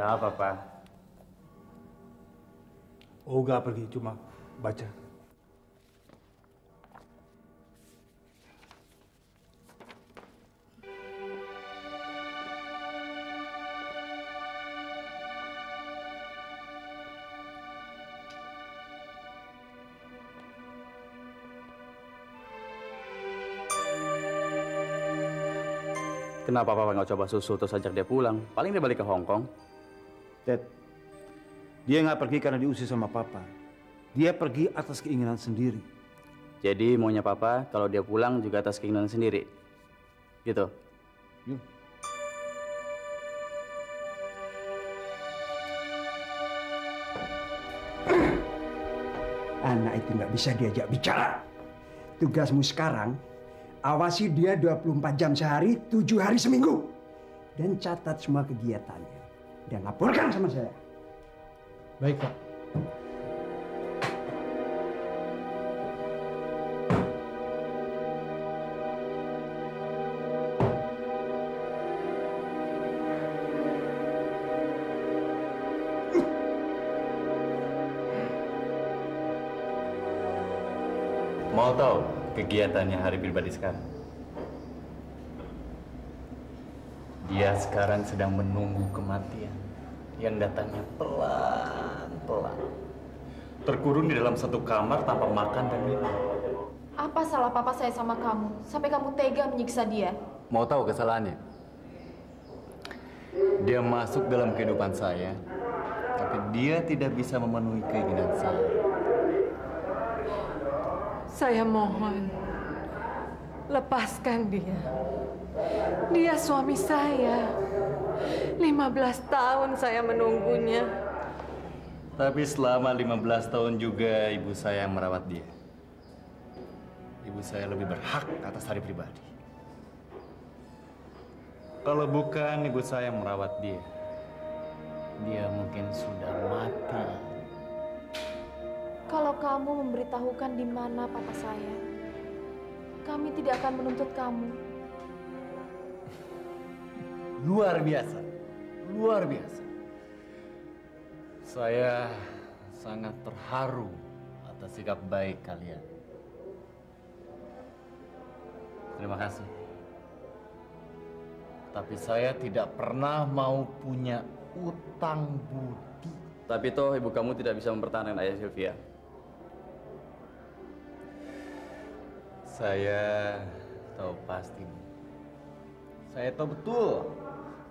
Ada apa, Pak? Olga pergi cuma baca. Kenapa Papa nggak coba susul terus ajak dia pulang? Paling dia balik ke Hong Kong. Ted, dia nggak pergi karena diusir sama Papa. Dia pergi atas keinginan sendiri. Jadi maunya Papa kalau dia pulang juga atas keinginan sendiri. Gitu. Yuk. Anak itu nggak bisa diajak bicara. Tugasmu sekarang, awasi dia 24 jam sehari, 7 hari seminggu. Dan catat semua kegiatannya. Dan laporkan sama saya. Baik, Pak. Mau tahu kegiatannya hari pribadi sekarang? Dia sekarang sedang menunggu kematian yang datangnya pelan-pelan. Terkurung di dalam satu kamar tanpa makan dan minum. Apa salah papa saya sama kamu? Sampai kamu tega menyiksa dia? Mau tahu kesalahannya? Dia masuk dalam kehidupan saya, tapi dia tidak bisa memenuhi keinginan saya. Saya mohon, lepaskan dia. Dia suami saya. 15 tahun saya menunggunya. Tapi selama 15 tahun juga ibu saya yang merawat dia. Ibu saya lebih berhak atas hari pribadi. Kalau bukan ibu saya yang merawat dia, dia mungkin sudah mati. Kalau kamu memberitahukan di mana papa saya, kami tidak akan menuntut kamu. Luar biasa, luar biasa. Saya sangat terharu atas sikap baik kalian. Terima kasih. Tapi saya tidak pernah mau punya utang budi. Tapi toh ibu kamu tidak bisa mempertahankan ayah Sylvia. Saya tahu pasti. Saya tahu betul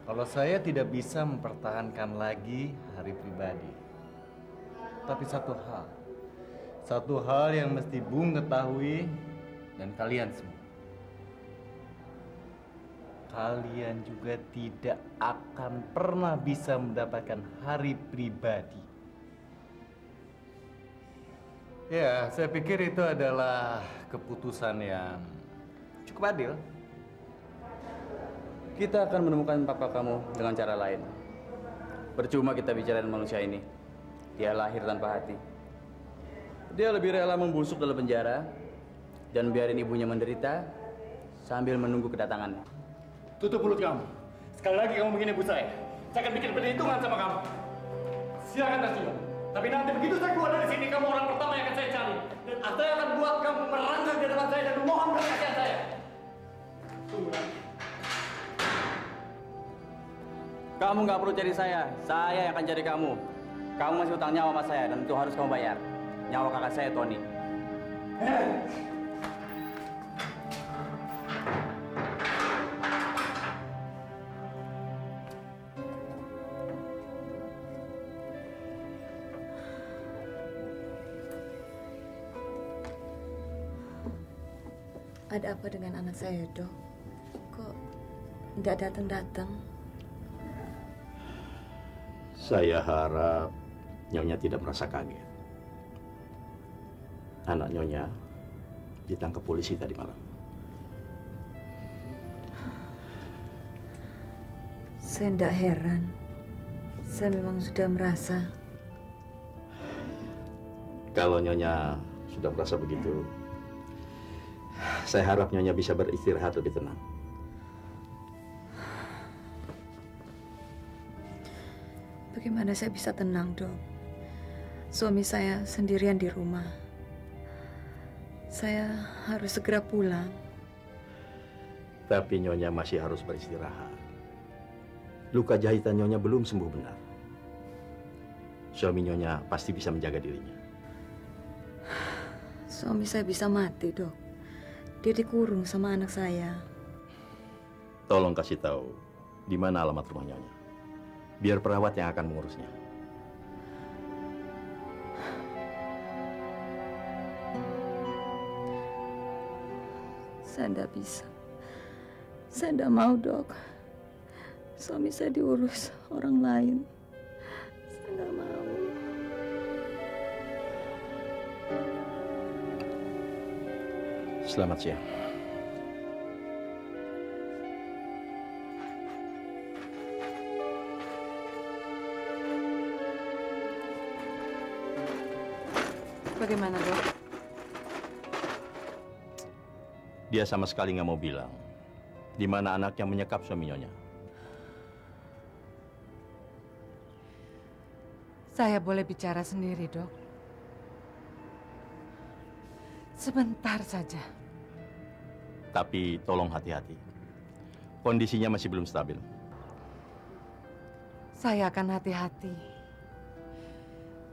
kalau saya tidak bisa mempertahankan lagi hari pribadi. Tapi satu hal yang mesti Bung ketahui dan kalian semua. Kalian juga tidak akan pernah bisa mendapatkan hari pribadi. Ya, saya pikir itu adalah keputusan yang cukup adil. Kita akan menemukan papa kamu dengan cara lain. Percuma kita bicarain manusia ini. Dia lahir tanpa hati. Dia lebih rela membusuk dalam penjara dan biarin ibunya menderita sambil menunggu kedatangannya. Tutup mulut kamu. Sekali lagi kamu menghina ibu saya akan bikin perhitungan sama kamu. Silakan Tasya. Tapi nanti begitu saya keluar dari sini, kamu orang pertama yang akan saya cari. Dan saya akan buat kamu merangkak di depan saya dan memohon belas kasihan saya. Tunggu nanti. Kamu nggak perlu cari saya yang akan cari kamu. Kamu masih utang nyawa sama saya dan itu harus kamu bayar. Nyawa kakak saya, Tony. Ada apa dengan anak saya, Dok? Kok tidak datang-datang? Saya harap Nyonya tidak merasa kaget. Anak Nyonya ditangkap polisi tadi malam. Saya tidak heran. Saya memang sudah merasa. Kalau Nyonya sudah merasa begitu, saya harap Nyonya bisa beristirahat lebih tenang. Bagaimana saya bisa tenang, Dok? Suami saya sendirian di rumah. Saya harus segera pulang. Tapi Nyonya masih harus beristirahat. Luka jahitan Nyonya belum sembuh benar. Suami Nyonya pasti bisa menjaga dirinya. Suami saya bisa mati, Dok. Dia dikurung sama anak saya. Tolong kasih tahu di mana alamat rumah Nyonya. Biar perawat yang akan mengurusnya. Saya tidak bisa. Saya tidak mau, Dok. Suami saya diurus orang lain. Saya nggak mau. Selamat siang. Bagaimana, Dok? Dia sama sekali nggak mau bilang di mana anak yang menyekap suami Nyonya. Saya boleh bicara sendiri, Dok. Sebentar saja. Tapi tolong hati-hati. Kondisinya masih belum stabil. Saya akan hati-hati.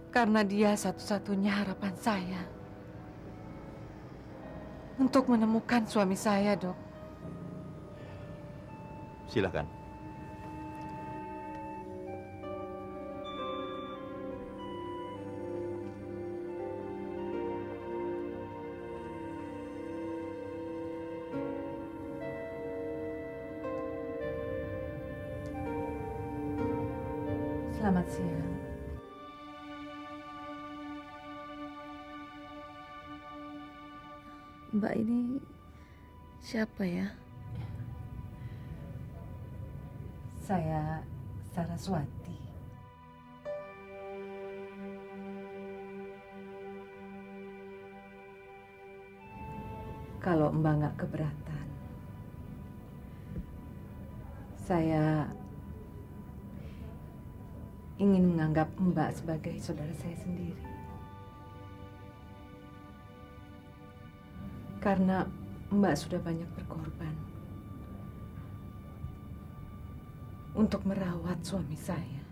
Karena dia satu-satunya harapan saya. Untuk menemukan suami saya, Dok. Silakan. Selamat siang. Mbak ini siapa ya? Saya Saraswati. Kalau Mbak nggak keberatan, saya ingin menganggap Mbak sebagai saudara saya sendiri. Karena Mbak sudah banyak berkorban untuk merawat suami saya.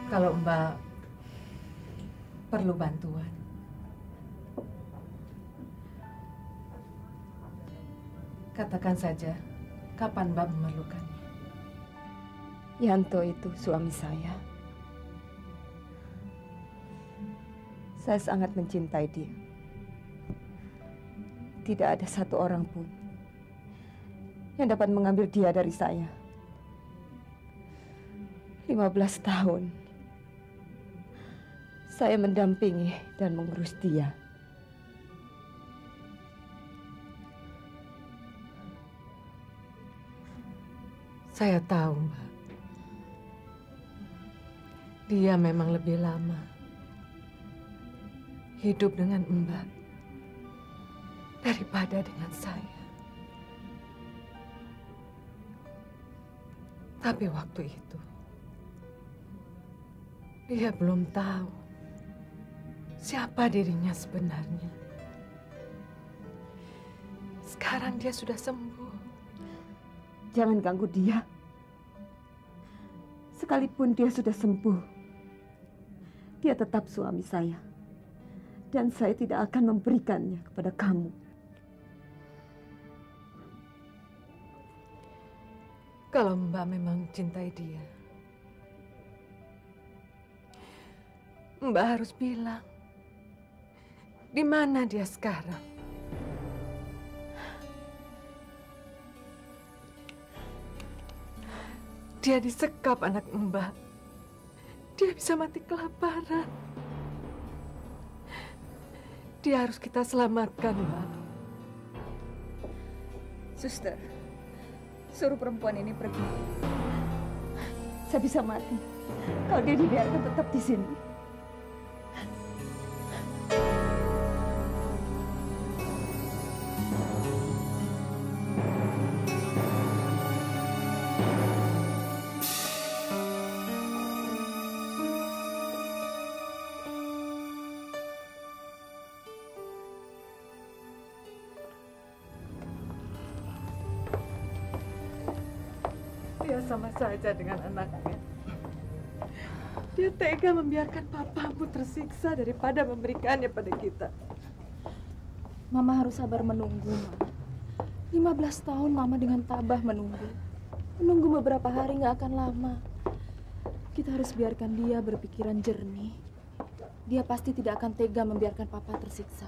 Kalau Mbak perlu bantuan, katakan saja kapan Mbak memerlukannya. Yanto itu suami saya. Saya sangat mencintai dia. Tidak ada satu orang pun yang dapat mengambil dia dari saya. 15 tahun saya mendampingi dan mengurus dia. Saya tahu, Mbak. Dia memang lebih lama hidup dengan Mbak daripada dengan saya. Tapi waktu itu, dia belum tahu siapa dirinya sebenarnya. Sekarang dia sudah sembuh. Jangan ganggu dia. Sekalipun dia sudah sembuh, dia tetap suami saya. Dan saya tidak akan memberikannya kepada kamu. Kalau Mbak memang cintai dia, Mbak harus bilang di mana dia sekarang. Dia disekap anak Mbak. Dia bisa mati kelaparan. Dia harus kita selamatkan, Mbak. Suster, Suruh perempuan ini pergi. Saya bisa mati kalau dia dibiarkan tetap di sini. Dia sama saja dengan anaknya. Dia tega membiarkan papamu tersiksa daripada memberikannya pada kita. Mama harus sabar menunggu, Ma. 15 tahun Mama dengan tabah menunggu. Menunggu beberapa hari nggak akan lama. Kita harus biarkan dia berpikiran jernih. Dia pasti tidak akan tega membiarkan Papa tersiksa.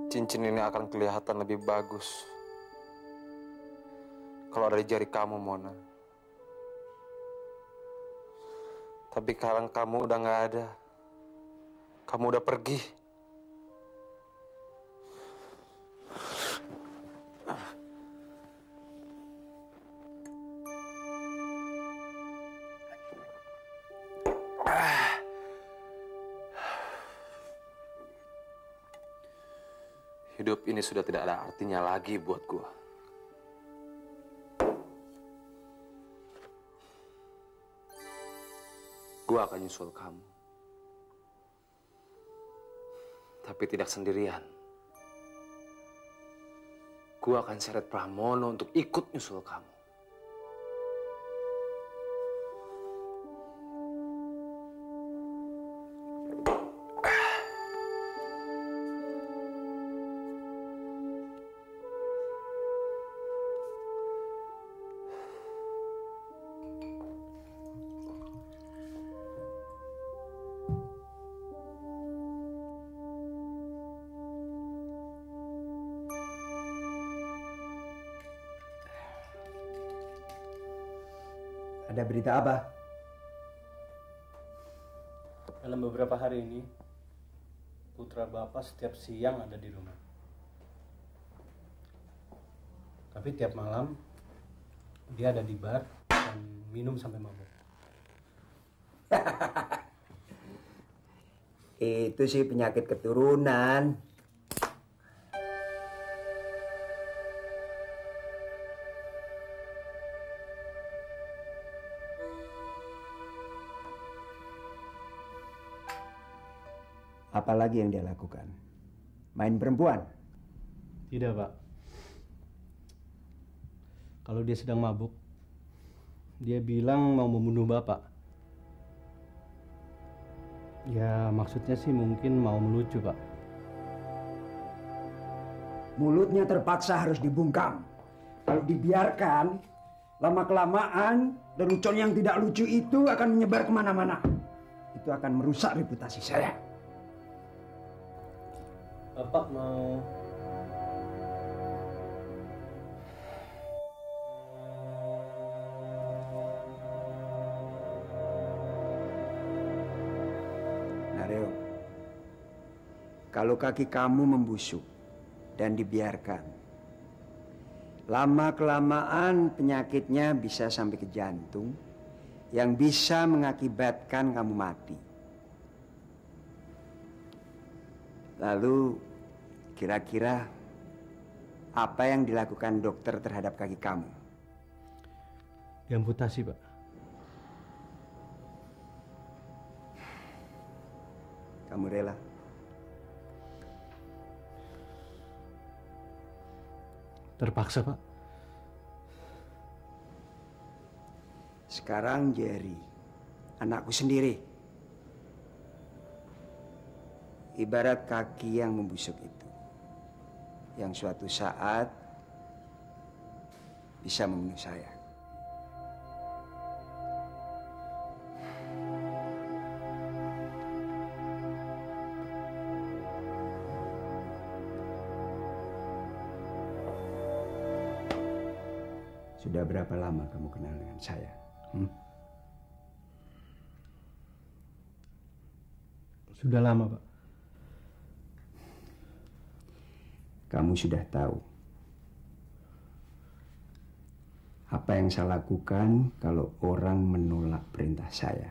Cincin ini akan kelihatan lebih bagus kalau ada di jari kamu, Mona. Tapi sekarang kamu udah nggak ada. Kamu udah pergi. Hidup ini sudah tidak ada artinya lagi buat gua. Gua akan nyusul kamu. Tapi tidak sendirian. Gua akan seret Pramono untuk ikut nyusul kamu. Ada berita apa? Dalam beberapa hari ini, putra Bapak setiap siang ada di rumah. Tapi tiap malam, dia ada di bar dan minum sampai mabuk. Itu sih penyakit keturunan. Apalagi yang dia lakukan? Main perempuan? Tidak, Pak. Kalau dia sedang mabuk, dia bilang mau membunuh Bapak. Ya, maksudnya sih mungkin mau melucu, Pak. Mulutnya terpaksa harus dibungkam. Kalau dibiarkan, lama-kelamaan lelucon yang tidak lucu itu akan menyebar kemana-mana. Itu akan merusak reputasi saya. Bapak mau... Nareo, kalau kaki kamu membusuk dan dibiarkan, lama-kelamaan penyakitnya bisa sampai ke jantung yang bisa mengakibatkan kamu mati. Lalu, kira-kira apa yang dilakukan dokter terhadap kaki kamu? Diamputasi, Pak. Kamu rela? Terpaksa, Pak. Sekarang Jerry, anakku sendiri. Ibarat kaki yang membusuk itu, yang suatu saat bisa membunuh saya. Sudah berapa lama kamu kenal dengan saya? Sudah lama, Pak. Kamu sudah tahu apa yang saya lakukan kalau orang menolak perintah saya.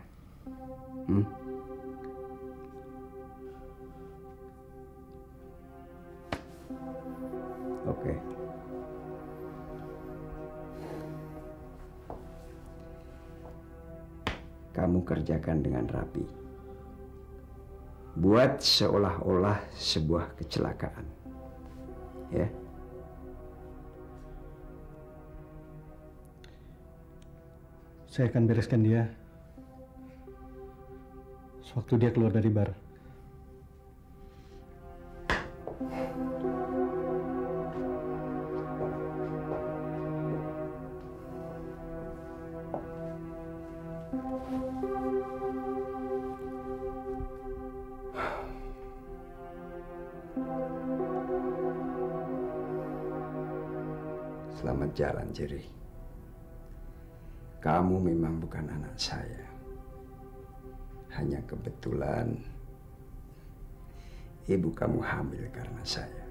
Oke. Kamu kerjakan dengan rapi. Buat seolah-olah sebuah kecelakaan. Ya. Saya akan bereskan dia sewaktu dia keluar dari bar. Selamat jalan, Jerry. Kamu memang bukan anak saya. Hanya kebetulan ibu kamu hamil karena saya.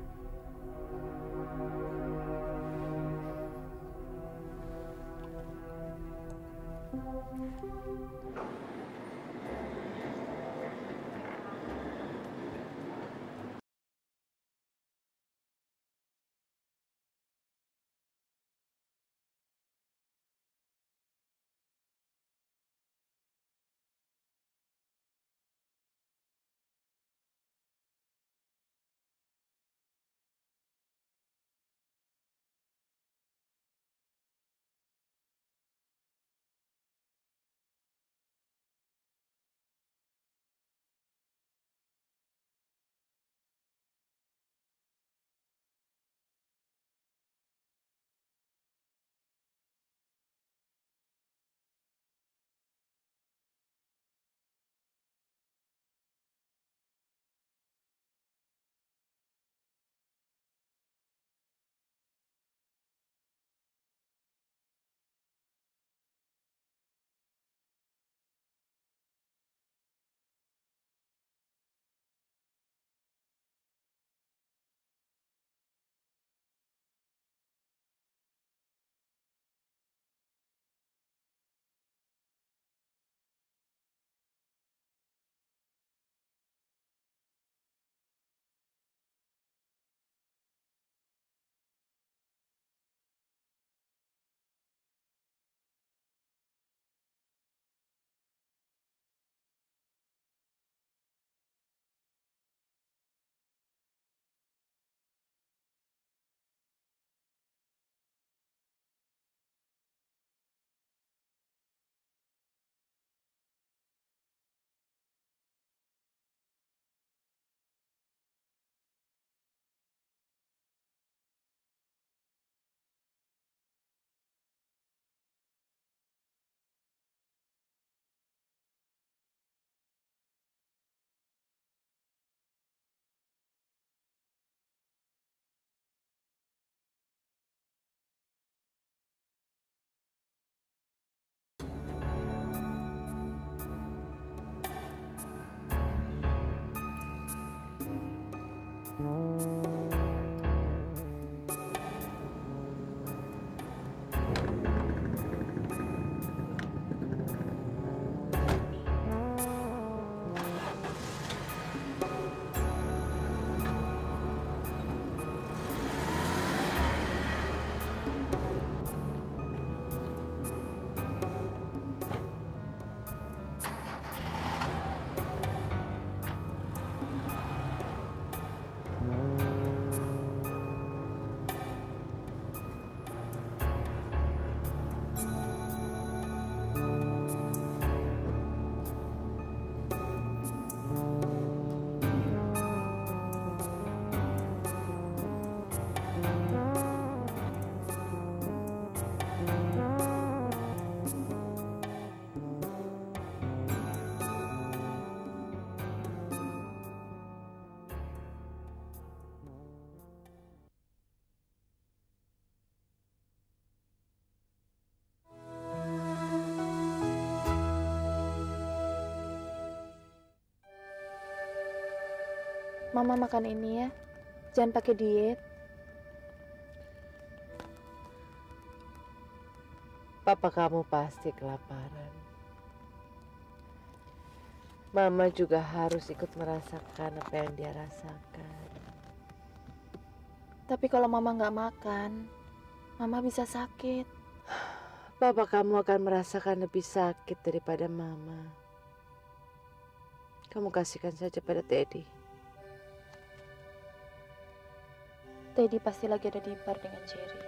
Mama makan ini ya. Jangan pakai diet. Papa kamu pasti kelaparan. Mama juga harus ikut merasakan apa yang dia rasakan. Tapi kalau Mama nggak makan, Mama bisa sakit. Papa kamu akan merasakan lebih sakit daripada Mama. Kamu kasihkan saja pada Teddy. Teddy pasti lagi ada di bar dengan Jerry.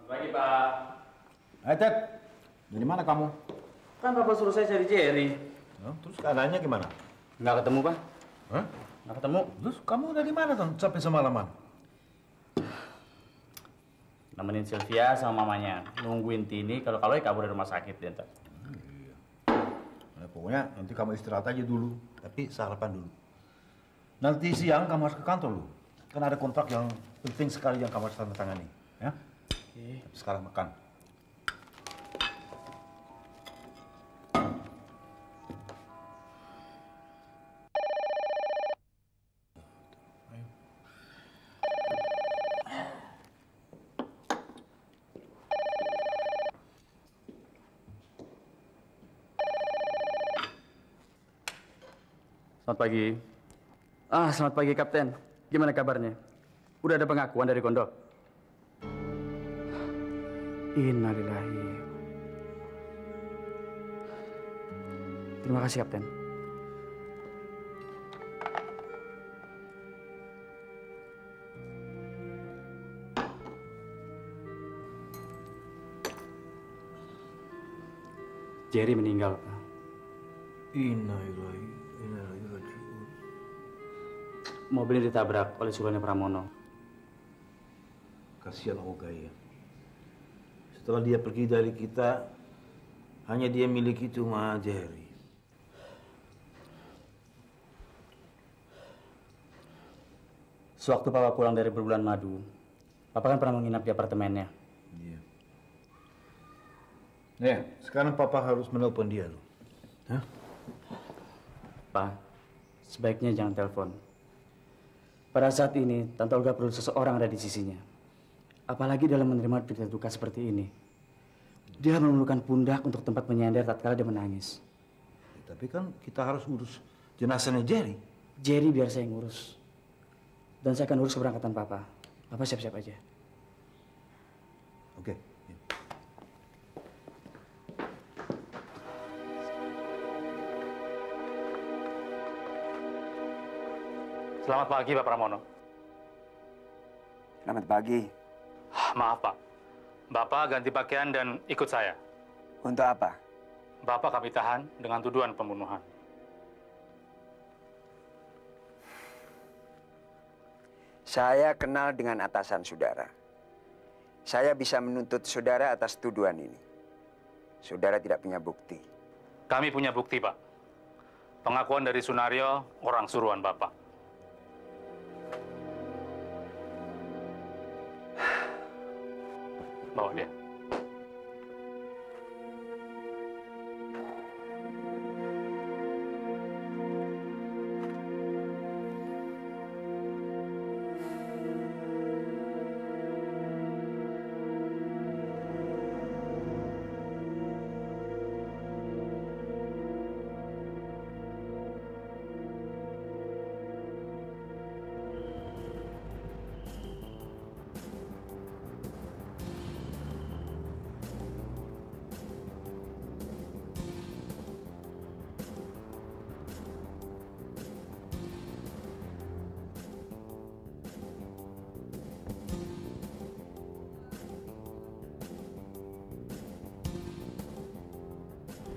Pagi, Pak. Hai, Ted. Dari mana kamu? Kan Papa suruh saya cari Jerry. Oh, terus keadaannya gimana? Nggak ketemu, Pak. Hah? Nggak ketemu. Terus kamu dari mana tuh sampai semalaman? Nemenin Sylvia sama mamanya. Nungguin Tini kalau kabur dari rumah sakit dia ntar. Nah, pokoknya nanti kamu istirahat aja dulu. Tapi sarapan dulu. Nanti siang kamu harus ke kantor lu. Kan ada kontrak yang penting sekali yang kamu harus tanda tangani. Ya? Tapi sekarang makan. Selamat pagi. Selamat pagi, Kapten. Gimana kabarnya? Udah ada pengakuan dari Kondo? Innalillahi. Terima kasih, Kapten. Jerry meninggal, Pak. Innalillahi. Mobilnya ditabrak oleh Surya Pramono. Kasihan Oga ya. Setelah dia pergi dari kita, hanya dia miliki cuma Jerry. Sewaktu Papa pulang dari berbulan madu, Papa kan pernah menginap di apartemennya. Iya. Nih, sekarang Papa harus menelpon dia loh. Hah? Pak, sebaiknya jangan telepon. Pada saat ini, Tante Olga perlu seseorang ada di sisinya. Apalagi dalam menerima berita duka seperti ini. Dia memerlukan pundak untuk tempat menyender tatkala dia menangis. Ya, tapi kan kita harus urus jenazahnya Jerry. Jerry biar saya ngurus. Dan saya akan urus keberangkatan Papa. Papa siap-siap aja. Oke. Ya. Selamat pagi, Pak Pramono. Selamat pagi. Maaf, Pak. Bapak ganti pakaian dan ikut saya. Untuk apa? Bapak kami tahan dengan tuduhan pembunuhan. Saya kenal dengan atasan saudara. Saya bisa menuntut saudara atas tuduhan ini. Saudara tidak punya bukti. Kami punya bukti, Pak. Pengakuan dari Sunario, orang suruhan Bapak. Bawa dia.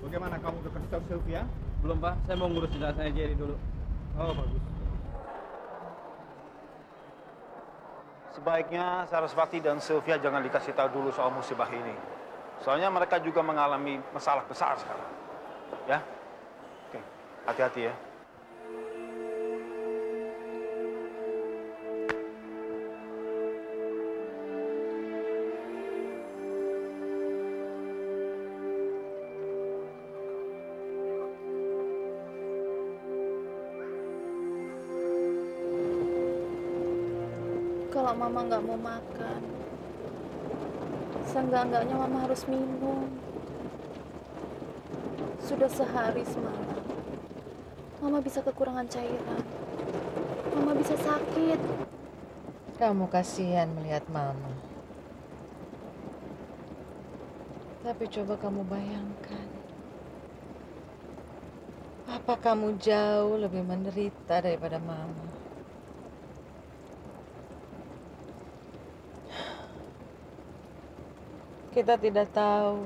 Bagaimana kamu udah kasih tahu Sylvia? Belum, Pak. Saya mau ngurus jenazahnya Jerry dulu. Oh, bagus. Sebaiknya Sarasvati dan Sylvia jangan dikasih tahu dulu soal musibah ini. Soalnya mereka juga mengalami masalah besar sekarang. Ya? Oke, hati-hati ya. Kalau Mama nggak mau makan, seenggak-enggaknya Mama harus minum. Sudah sehari semalam, Mama bisa kekurangan cairan. Mama bisa sakit. Kamu kasihan melihat Mama. Tapi coba kamu bayangkan. Apa kamu jauh lebih menderita daripada Mama? Kita tidak tahu.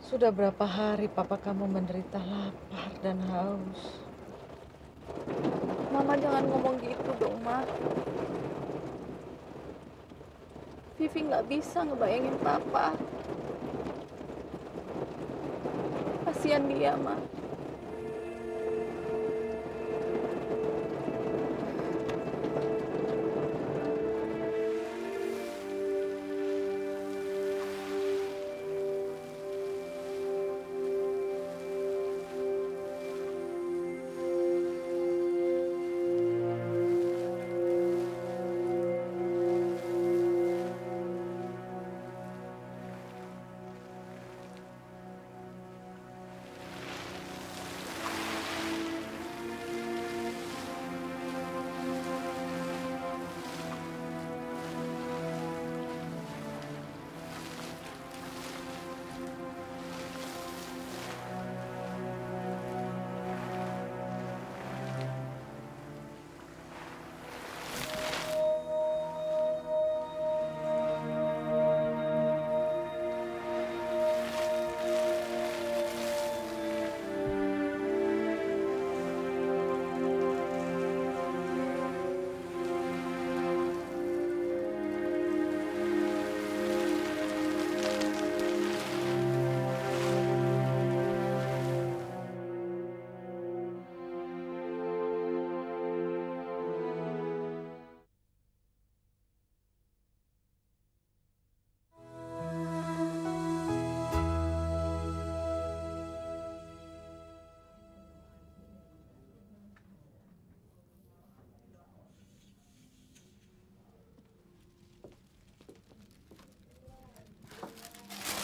Sudah berapa hari papa kamu menderita lapar dan haus. Mama jangan ngomong gitu dong, Ma. Vivi nggak bisa ngebayangin papa. Kasihan dia, Ma.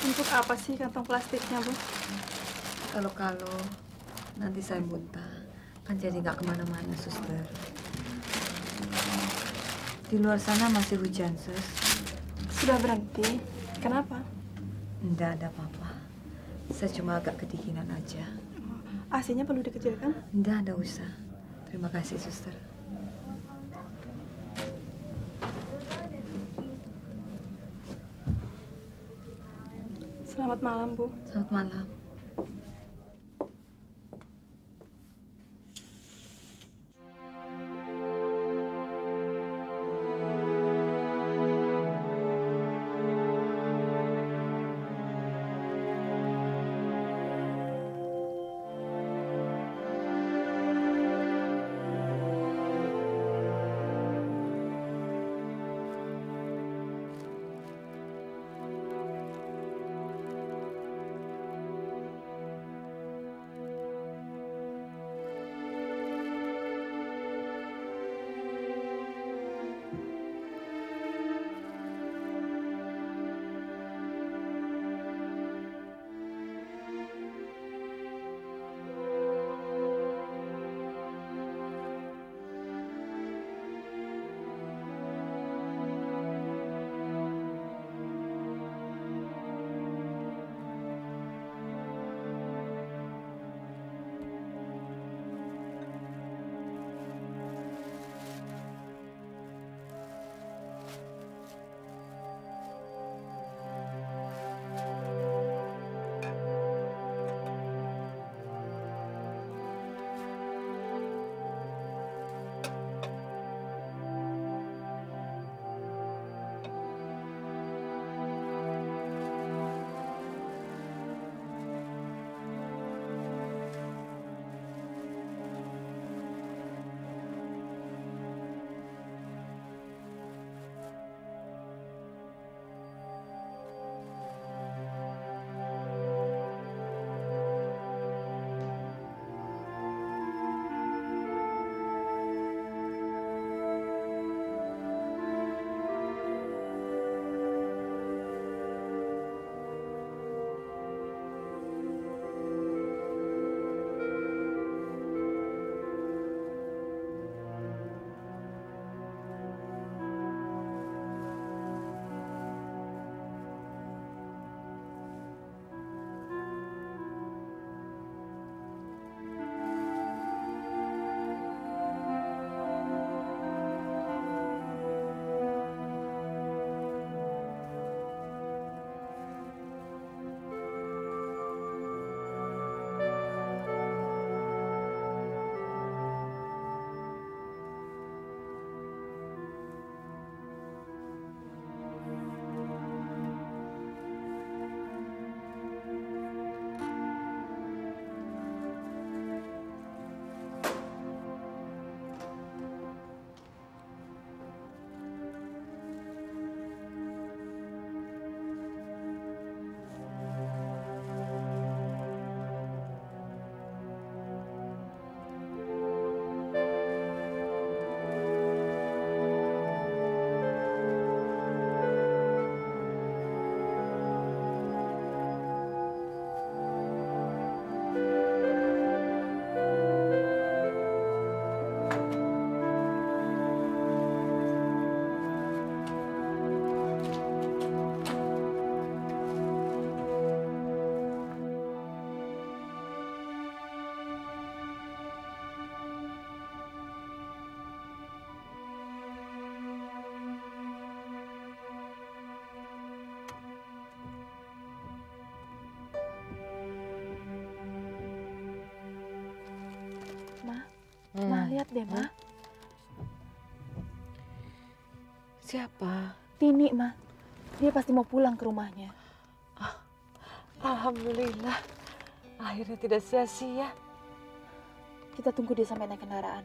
Untuk apa sih kantong plastiknya, Bu? Kalau nanti saya muntah, kan jadi nggak kemana-mana, suster. Di luar sana masih hujan, sus. Sudah berhenti? Kenapa? Nggak ada apa-apa. Saya cuma agak kedinginan aja. AC-nya perlu dikecilkan? Nggak ada usah. Terima kasih, suster. Selamat malam, Bu. Selamat malam. Ma, lihat deh, Ma. Siapa? Tini, Ma. Dia pasti mau pulang ke rumahnya. Alhamdulillah. Akhirnya tidak sia-sia. Kita tunggu dia sampai naik kendaraan.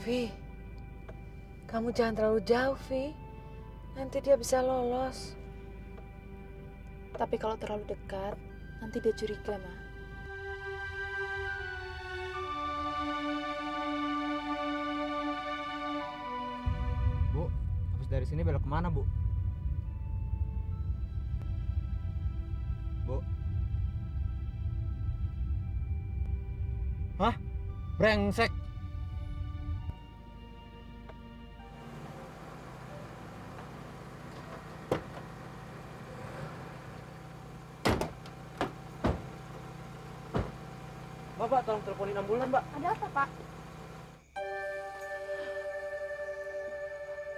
Vi, kamu jangan terlalu jauh, Vi. Nanti dia bisa lolos. Tapi kalau terlalu dekat, nanti dia curiga, Ma. Bu, habis dari sini belok kemana, Bu? Bu? Hah? Brengsek! Bapak, tolong teleponin ambulan, Mbak. Ada apa, Pak?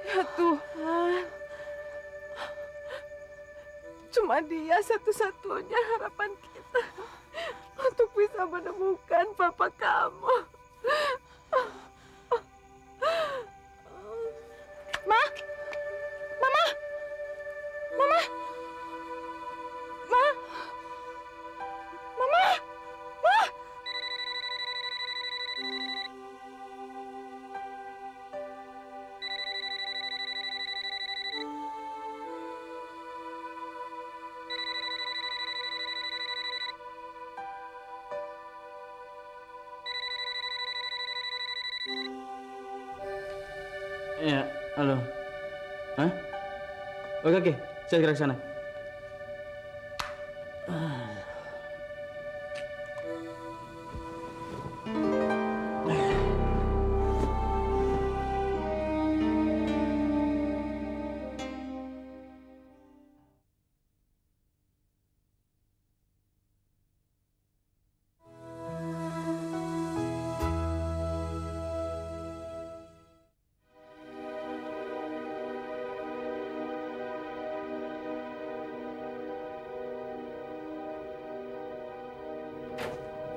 Ya Tuhan. Cuma dia satu-satunya harapan kita untuk bisa menemukan papa kamu. Ma! Mama! Mama! Ma! Mama! Ma! Iya, halo. Hah? Oke, oke. Saya segera ke sana.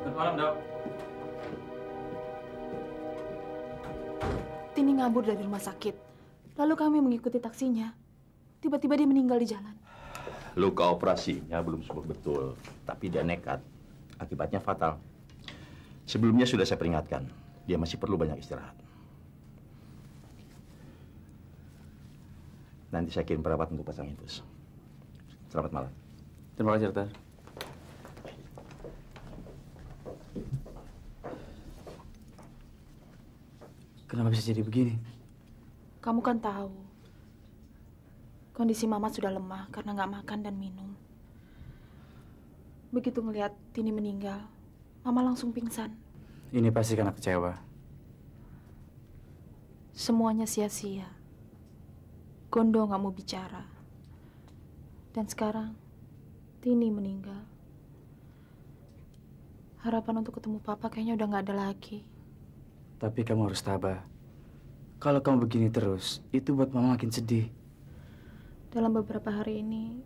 Selamat malam, Dok. Tini ngabur dari rumah sakit. Lalu kami mengikuti taksinya. Tiba-tiba dia meninggal di jalan. Luka operasinya belum sembuh betul, tapi dia nekat. Akibatnya fatal. Sebelumnya sudah saya peringatkan, dia masih perlu banyak istirahat. Nanti saya kirim perawat untuk pasang infus. Selamat malam. Terima kasih, Dokter. Kenapa bisa jadi begini? Kamu kan tahu, kondisi Mama sudah lemah karena nggak makan dan minum. Begitu ngelihat Tini meninggal, Mama langsung pingsan. Ini pasti karena kecewa. Semuanya sia-sia. Gondo nggak mau bicara. Dan sekarang, Tini meninggal. Harapan untuk ketemu Papa kayaknya udah nggak ada lagi. Tapi kamu harus tabah. Kalau kamu begini terus, itu buat Mama makin sedih. Dalam beberapa hari ini,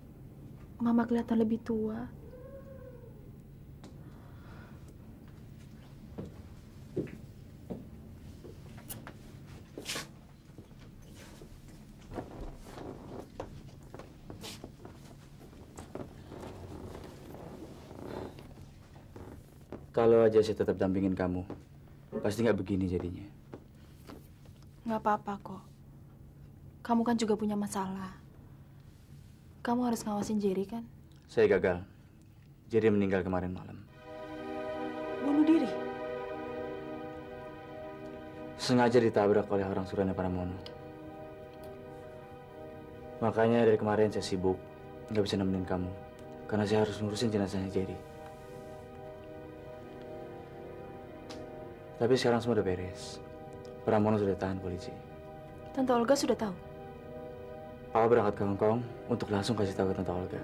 Mama kelihatan lebih tua. Kalau aja saya tetap dampingin kamu, pasti nggak begini jadinya. Nggak apa-apa kok. Kamu kan juga punya masalah. Kamu harus ngawasin Jerry kan? Saya gagal. Jadi meninggal kemarin malam. Bunuh diri? Sengaja ditabrak oleh orang suruhannya Paramono. Makanya dari kemarin saya sibuk, nggak bisa nemenin kamu. Karena saya harus ngurusin jenazahnya Jerry. Tapi sekarang semua udah beres. Paramono sudah tahan polisi. Tante Olga sudah tahu? Papa berangkat ke Hong Kong untuk langsung kasih tahu ke Tante Olga.